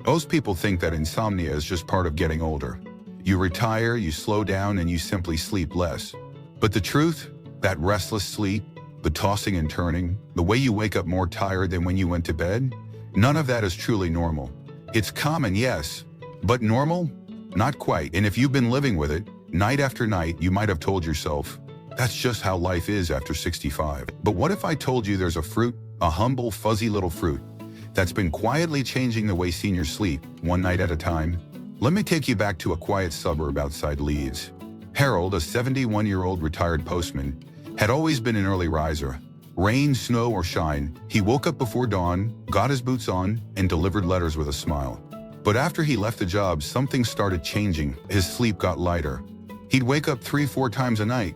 Most people think that insomnia is just part of getting older. You retire, you slow down, and you simply sleep less. But the truth, that restless sleep, the tossing and turning, the way you wake up more tired than when you went to bed, none of that is truly normal. It's common, yes, but normal? Not quite. And if you've been living with it, night after night, you might have told yourself, that's just how life is after 65. But what if I told you there's a fruit, a humble, fuzzy little fruit, that's been quietly changing the way seniors sleep, one night at a time? Let me take you back to a quiet suburb outside Leeds. Harold, a 71-year-old retired postman, had always been an early riser. Rain, snow, or shine, he woke up before dawn, got his boots on, and delivered letters with a smile. But after he left the job, something started changing. His sleep got lighter. He'd wake up 3-4 times a night.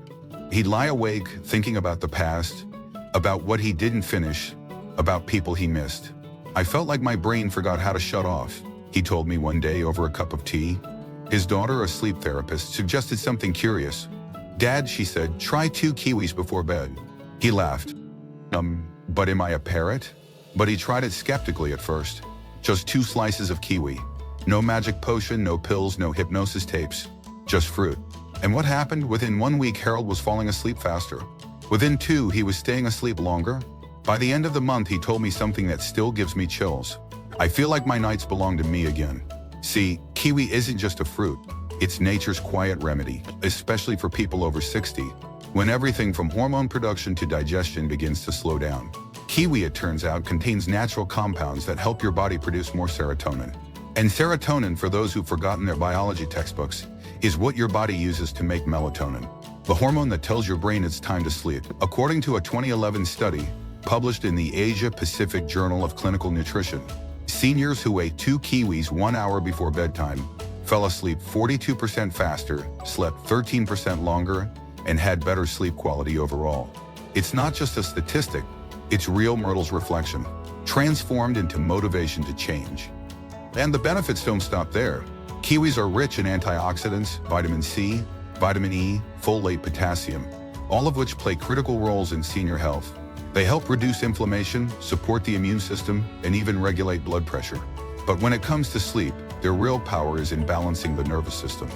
He'd lie awake, thinking about the past, about what he didn't finish, about people he missed. I felt like my brain forgot how to shut off, he told me one day over a cup of tea. His daughter, a sleep therapist, suggested something curious. Dad, she said, try 2 kiwis before bed. He laughed. But am I a parrot? But he tried it skeptically at first. Just 2 slices of kiwi. No magic potion, no pills, no hypnosis tapes. Just fruit. And what happened? Within 1 week, Harold was falling asleep faster. Within 2, he was staying asleep longer. By the end of the month, he told me something that still gives me chills. I feel like my nights belong to me again. See, kiwi isn't just a fruit. It's nature's quiet remedy, especially for people over 60, when everything from hormone production to digestion begins to slow down. Kiwi, it turns out, contains natural compounds that help your body produce more serotonin. And serotonin, for those who've forgotten their biology textbooks, is what your body uses to make melatonin, the hormone that tells your brain it's time to sleep. According to a 2011 study published in the Asia-Pacific Journal of Clinical Nutrition, seniors who ate 2 kiwis 1 hour before bedtime fell asleep 42% faster, slept 13% longer, and had better sleep quality overall. It's not just a statistic, it's real Myrtle's reflection, transformed into motivation to change. And the benefits don't stop there. Kiwis are rich in antioxidants, vitamin C, vitamin E, folate, potassium, all of which play critical roles in senior health. They help reduce inflammation, support the immune system, and even regulate blood pressure. But when it comes to sleep, their real power is in balancing the nervous system.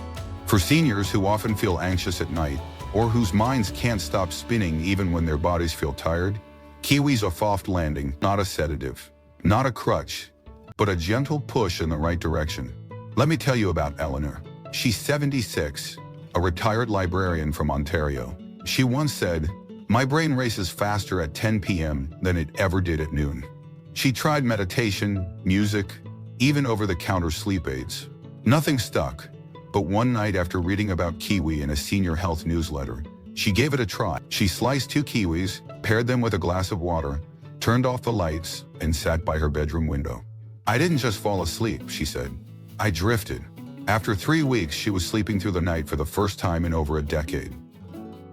For seniors who often feel anxious at night, or whose minds can't stop spinning even when their bodies feel tired, kiwis are soft landing, not a sedative, not a crutch, but a gentle push in the right direction. Let me tell you about Eleanor. She's 76, a retired librarian from Ontario. She once said, "My brain races faster at 10 p.m. than it ever did at noon." She tried meditation, music, even over-the-counter sleep aids. Nothing stuck. But one night after reading about kiwi in a senior health newsletter, she gave it a try. She sliced 2 kiwis, paired them with a glass of water, turned off the lights, and sat by her bedroom window. "I didn't just fall asleep," she said. "I drifted." After 3 weeks, she was sleeping through the night for the first time in over a decade.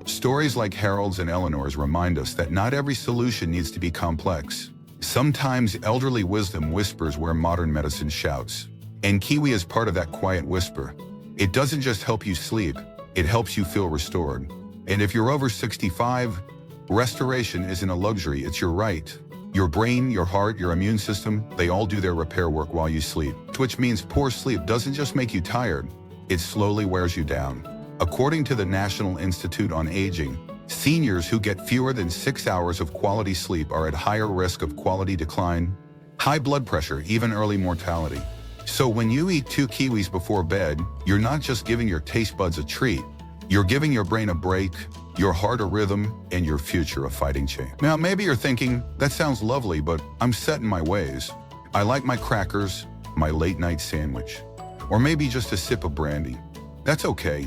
Stories like Harold's and Eleanor's remind us that not every solution needs to be complex. Sometimes elderly wisdom whispers where modern medicine shouts. And kiwi is part of that quiet whisper. It doesn't just help you sleep, it helps you feel restored. And if you're over 65, restoration isn't a luxury, it's your right. Your brain, your heart, your immune system, they all do their repair work while you sleep. Which means poor sleep doesn't just make you tired, it slowly wears you down. According to the National Institute on Aging, seniors who get fewer than 6 hours of quality sleep are at higher risk of quality decline, high blood pressure, even early mortality. So when you eat 2 kiwis before bed, you're not just giving your taste buds a treat, you're giving your brain a break, your heart a rhythm, and your future a fighting chance. Now, maybe you're thinking, that sounds lovely, but I'm set in my ways. I like my crackers, my late-night sandwich, or maybe just a sip of brandy. That's okay.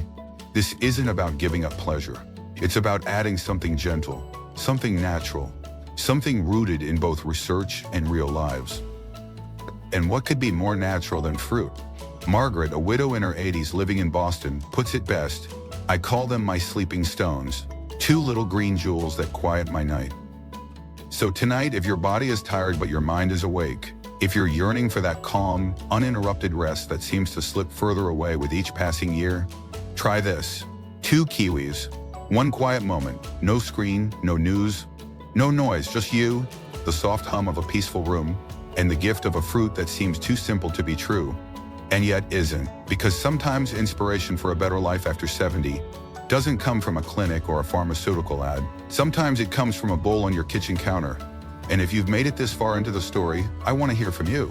This isn't about giving up pleasure. It's about adding something gentle, something natural, something rooted in both research and real lives. And what could be more natural than fruit? Margaret, a widow in her 80s living in Boston, puts it best. "I call them my sleeping stones, 2 little green jewels that quiet my night." So tonight, if your body is tired but your mind is awake, if you're yearning for that calm, uninterrupted rest that seems to slip further away with each passing year, try this. 2 kiwis, 1 quiet moment, no screen, no news, no noise, just you, the soft hum of a peaceful room, and the gift of a fruit that seems too simple to be true, and yet isn't. Because sometimes inspiration for a better life after 70 doesn't come from a clinic or a pharmaceutical ad. Sometimes it comes from a bowl on your kitchen counter. And if you've made it this far into the story, I want to hear from you.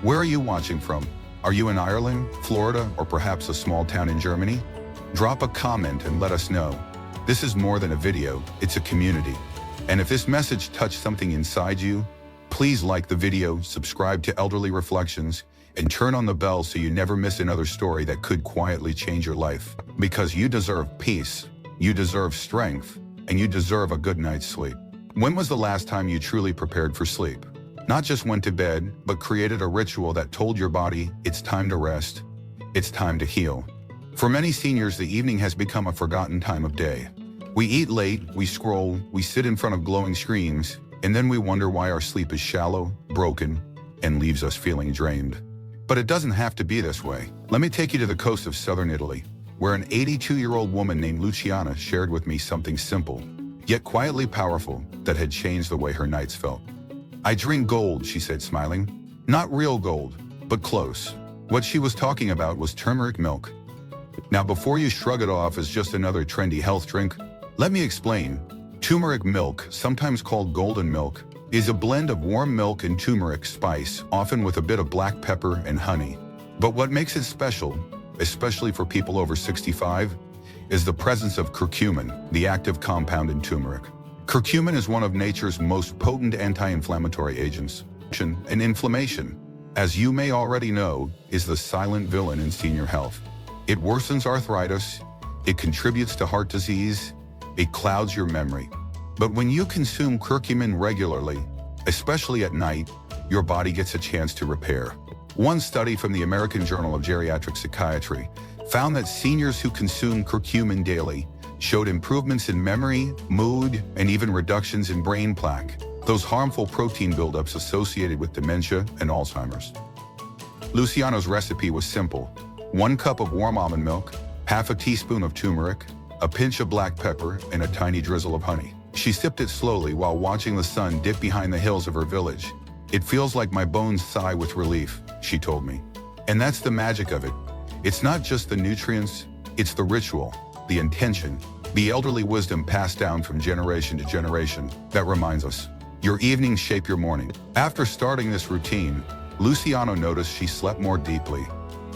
Where are you watching from? Are you in Ireland, Florida, or perhaps a small town in Germany? Drop a comment and let us know. This is more than a video, it's a community. And if this message touched something inside you, please like the video, subscribe to Elderly Reflections, and turn on the bell so you never miss another story that could quietly change your life. Because you deserve peace, you deserve strength, and you deserve a good night's sleep. When was the last time you truly prepared for sleep? Not just went to bed, but created a ritual that told your body, it's time to rest, it's time to heal. For many seniors, the evening has become a forgotten time of day. We eat late, we scroll, we sit in front of glowing screens, and then we wonder why our sleep is shallow, broken, and leaves us feeling drained. But it doesn't have to be this way. Let me take you to the coast of southern Italy, where an 82-year-old woman named Luciana shared with me something simple, yet quietly powerful, that had changed the way her nights felt. "I drink gold," she said, smiling. "Not real gold, but close." What she was talking about was turmeric milk. Now, before you shrug it off as just another trendy health drink, let me explain. Turmeric milk, sometimes called golden milk, is a blend of warm milk and turmeric spice, often with a bit of black pepper and honey. But what makes it special, especially for people over 65, is the presence of curcumin, the active compound in turmeric. Curcumin is one of nature's most potent anti-inflammatory agents, and inflammation, as you may already know, is the silent villain in senior health. It worsens arthritis, it contributes to heart disease, it clouds your memory. But when you consume curcumin regularly, especially at night, your body gets a chance to repair. One study from the American Journal of Geriatric Psychiatry found that seniors who consume curcumin daily showed improvements in memory, mood, and even reductions in brain plaque, those harmful protein buildups associated with dementia and Alzheimer's. Luciano's recipe was simple: 1 cup of warm almond milk, half a teaspoon of turmeric, a pinch of black pepper, and a tiny drizzle of honey. She sipped it slowly while watching the sun dip behind the hills of her village. "It feels like my bones sigh with relief," she told me. And that's the magic of it. It's not just the nutrients, it's the ritual, the intention, the elderly wisdom passed down from generation to generation that reminds us. Your evenings shape your morning. After starting this routine, Luciano noticed she slept more deeply.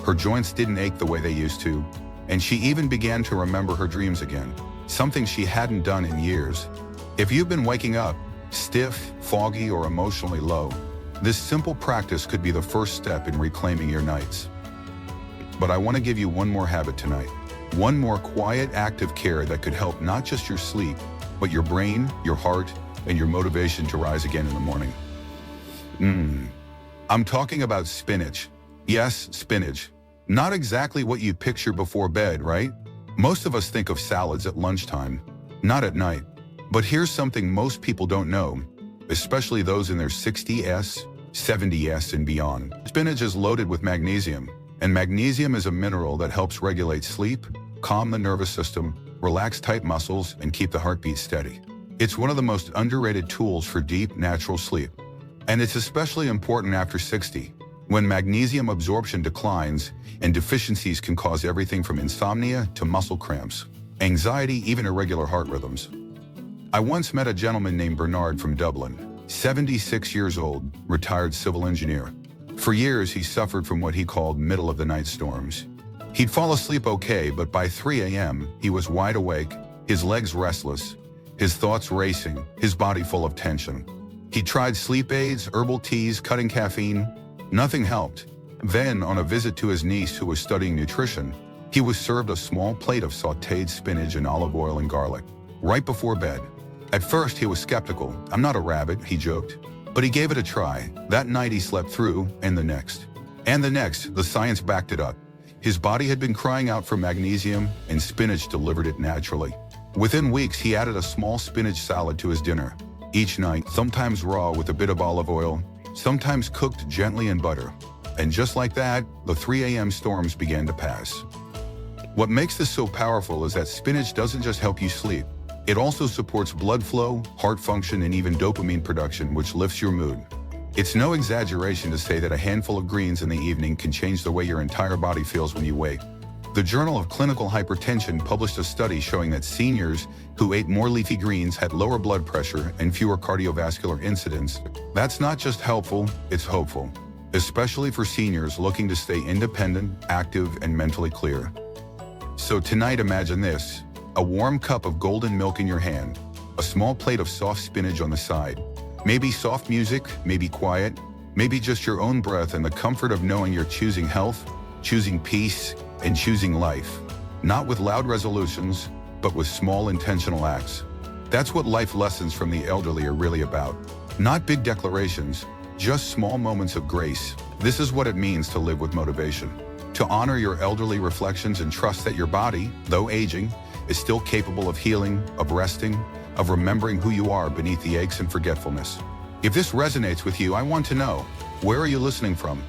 Her joints didn't ache the way they used to, and she even began to remember her dreams again, something she hadn't done in years. If you've been waking up stiff, foggy, or emotionally low, this simple practice could be the first step in reclaiming your nights. But I want to give you one more habit tonight. One more quiet act of care that could help not just your sleep, but your brain, your heart, and your motivation to rise again in the morning. I'm talking about spinach. Yes, spinach. Not exactly what you picture before bed, right? Most of us think of salads at lunchtime, not at night. But here's something most people don't know, especially those in their 60s, 70s, and beyond. Spinach is loaded with magnesium, and magnesium is a mineral that helps regulate sleep, calm the nervous system, relax tight muscles, and keep the heartbeat steady. It's one of the most underrated tools for deep, natural sleep. And it's especially important after 60, when magnesium absorption declines and deficiencies can cause everything from insomnia to muscle cramps, anxiety, even irregular heart rhythms. I once met a gentleman named Bernard from Dublin, 76 years old, retired civil engineer. For years, he suffered from what he called middle-of-the-night storms. He'd fall asleep okay, but by 3 a.m., he was wide awake, his legs restless, his thoughts racing, his body full of tension. He tried sleep aids, herbal teas, cutting caffeine. Nothing helped. Then, on a visit to his niece who was studying nutrition, he was served a small plate of sautéed spinach and olive oil and garlic, right before bed. At first, he was skeptical. "I'm not a rabbit," he joked. But he gave it a try. That night he slept through, and the next. And the next, the science backed it up. His body had been crying out for magnesium, and spinach delivered it naturally. Within weeks, he added a small spinach salad to his dinner. Each night, sometimes raw with a bit of olive oil, sometimes cooked gently in butter. And just like that, the 3 a.m. storms began to pass. What makes this so powerful is that spinach doesn't just help you sleep. It also supports blood flow, heart function, and even dopamine production, which lifts your mood. It's no exaggeration to say that a handful of greens in the evening can change the way your entire body feels when you wake. The Journal of Clinical Hypertension published a study showing that seniors who ate more leafy greens had lower blood pressure and fewer cardiovascular incidents. That's not just helpful, it's hopeful, especially for seniors looking to stay independent, active, and mentally clear. So tonight, imagine this: a warm cup of golden milk in your hand, a small plate of soft spinach on the side, maybe soft music, maybe quiet, maybe just your own breath and the comfort of knowing you're choosing health, choosing peace, and choosing life. Not with loud resolutions, but with small intentional acts. That's what life lessons from the elderly are really about. Not big declarations, just small moments of grace. This is what it means to live with motivation. To honor your elderly reflections and trust that your body, though aging, is still capable of healing, of resting, of remembering who you are beneath the aches and forgetfulness. If this resonates with you, I want to know, where are you listening from?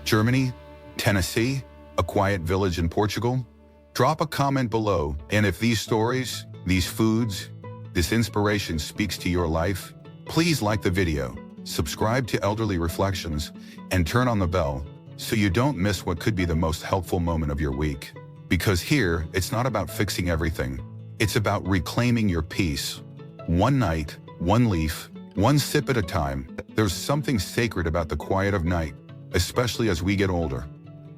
Germany? Tennessee? A quiet village in Portugal? Drop a comment below, and if these stories, these foods, this inspiration speaks to your life, please like the video, subscribe to Elderly Reflections, and turn on the bell so you don't miss what could be the most helpful moment of your week. Because here, it's not about fixing everything. It's about reclaiming your peace. One night, one leaf, one sip at a time. There's something sacred about the quiet of night, especially as we get older.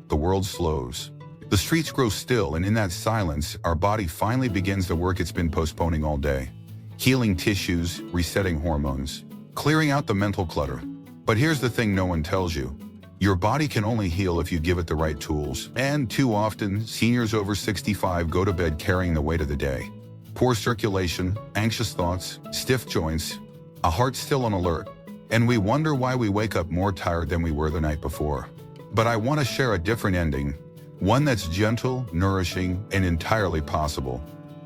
The world slows. The streets grow still, and in that silence, our body finally begins the work it's been postponing all day. Healing tissues, resetting hormones, clearing out the mental clutter. But here's the thing no one tells you. Your body can only heal if you give it the right tools. And too often, seniors over 65 go to bed carrying the weight of the day. Poor circulation, anxious thoughts, stiff joints, a heart still on alert. And we wonder why we wake up more tired than we were the night before. But I want to share a different ending. One that's gentle, nourishing, and entirely possible.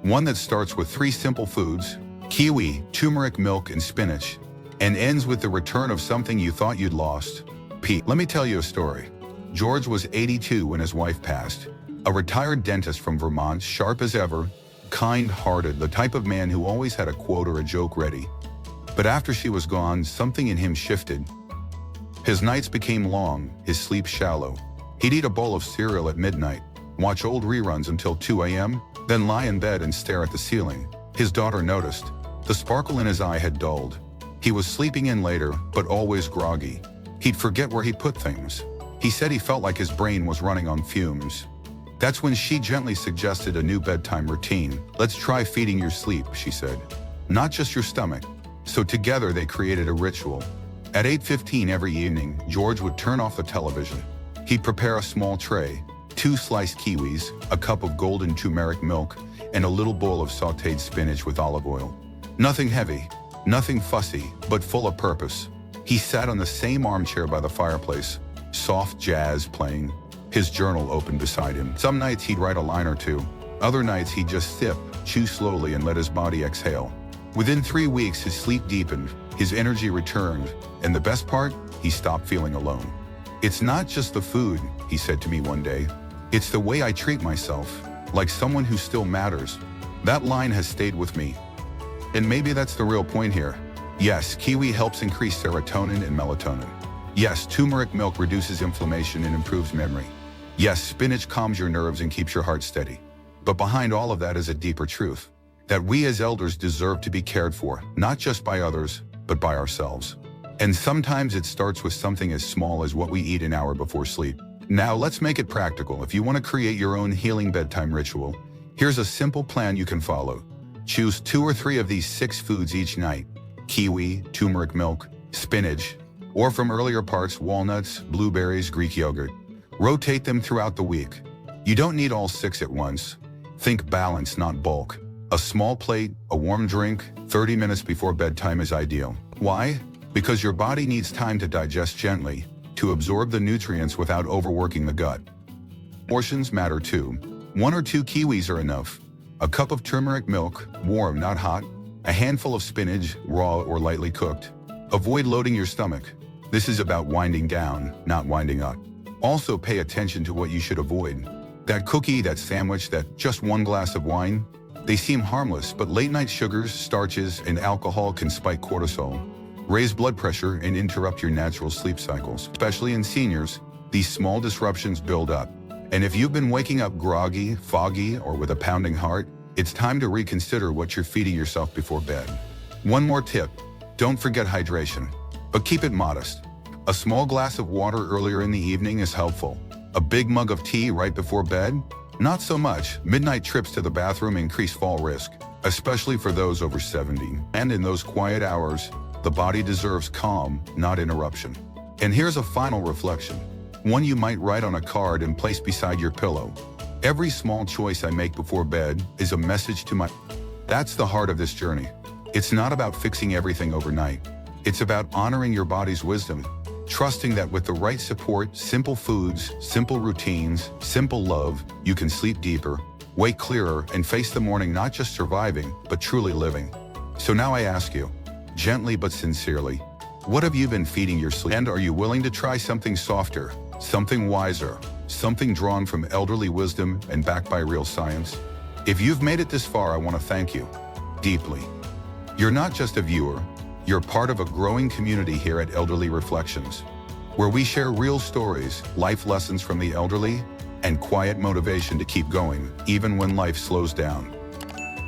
One that starts with 3 simple foods: kiwi, turmeric milk, and spinach, and ends with the return of something you thought you'd lost: peace. Let me tell you a story. George was 82 when his wife passed. A retired dentist from Vermont, sharp as ever, kind-hearted, the type of man who always had a quote or a joke ready. But after she was gone, something in him shifted. His nights became long, his sleep shallow. He'd eat a bowl of cereal at midnight, watch old reruns until 2 a.m., then lie in bed and stare at the ceiling. His daughter noticed. The sparkle in his eye had dulled. He was sleeping in later, but always groggy. He'd forget where he put things. He said he felt like his brain was running on fumes. That's when she gently suggested a new bedtime routine. Let's try feeding your sleep, she said. Not just your stomach. So together they created a ritual. At 8:15 every evening, George would turn off the television. He'd prepare a small tray, 2 sliced kiwis, a cup of golden turmeric milk, and a little bowl of sautéed spinach with olive oil. Nothing heavy, nothing fussy, but full of purpose. He sat on the same armchair by the fireplace, soft jazz playing, his journal open beside him. Some nights he'd write a line or two. Other nights he'd just sip, chew slowly, and let his body exhale. Within 3 weeks, his sleep deepened, his energy returned, and the best part, he stopped feeling alone. It's not just the food, he said to me one day. It's the way I treat myself, like someone who still matters. That line has stayed with me. And maybe that's the real point here. Yes, kiwi helps increase serotonin and melatonin. Yes, turmeric milk reduces inflammation and improves memory. Yes, spinach calms your nerves and keeps your heart steady. But behind all of that is a deeper truth. That we as elders deserve to be cared for, not just by others, but by ourselves. And sometimes it starts with something as small as what we eat an hour before sleep. Now let's make it practical. If you want to create your own healing bedtime ritual, here's a simple plan you can follow. Choose 2 or 3 of these 6 foods each night: kiwi, turmeric milk, spinach, or from earlier parts, walnuts, blueberries, Greek yogurt. Rotate them throughout the week. You don't need all 6 at once. Think balance, not bulk. A small plate, a warm drink, 30 minutes before bedtime is ideal. Why? Because your body needs time to digest gently, to absorb the nutrients without overworking the gut. Portions matter too. 1 or 2 kiwis are enough. A cup of turmeric milk, warm, not hot. A handful of spinach, raw or lightly cooked. Avoid loading your stomach. This is about winding down, not winding up. Also pay attention to what you should avoid. That cookie, that sandwich, that just 1 glass of wine. They seem harmless, but late-night sugars, starches, and alcohol can spike cortisol, raise blood pressure, and interrupt your natural sleep cycles. Especially in seniors, these small disruptions build up. And if you've been waking up groggy, foggy, or with a pounding heart, it's time to reconsider what you're feeding yourself before bed. One more tip, don't forget hydration, but keep it modest. A small glass of water earlier in the evening is helpful. A big mug of tea right before bed? Not so much. Midnight trips to the bathroom increase fall risk, especially for those over 70. And in those quiet hours, the body deserves calm, not interruption. And here's a final reflection, one you might write on a card and place beside your pillow. Every small choice I make before bed is a message to my... That's the heart of this journey. It's not about fixing everything overnight. It's about honoring your body's wisdom, trusting that with the right support, simple foods, simple routines, simple love, you can sleep deeper, wake clearer, and face the morning not just surviving, but truly living. So now I ask you, gently but sincerely, what have you been feeding your sleep? And are you willing to try something softer, something wiser, something drawn from elderly wisdom and backed by real science? If you've made it this far, I want to thank you deeply. You're not just a viewer, you're part of a growing community here at Elderly Reflections, where we share real stories, life lessons from the elderly, and quiet motivation to keep going, even when life slows down.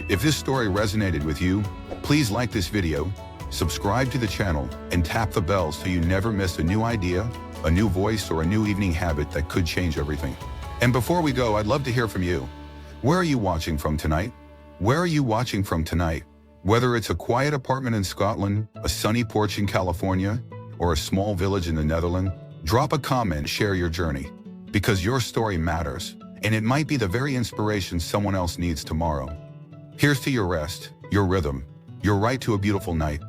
If this story resonated with you, please like this video, subscribe to the channel, and tap the bell so you never miss a new idea, a new voice, or a new evening habit that could change everything. And before we go, I'd love to hear from you. Where are you watching from tonight? Where are you watching from tonight? Whether it's a quiet apartment in Scotland, a sunny porch in California, or a small village in the Netherlands, drop a comment, share your journey. Because your story matters, and it might be the very inspiration someone else needs tomorrow. Here's to your rest, your rhythm, your right to a beautiful night.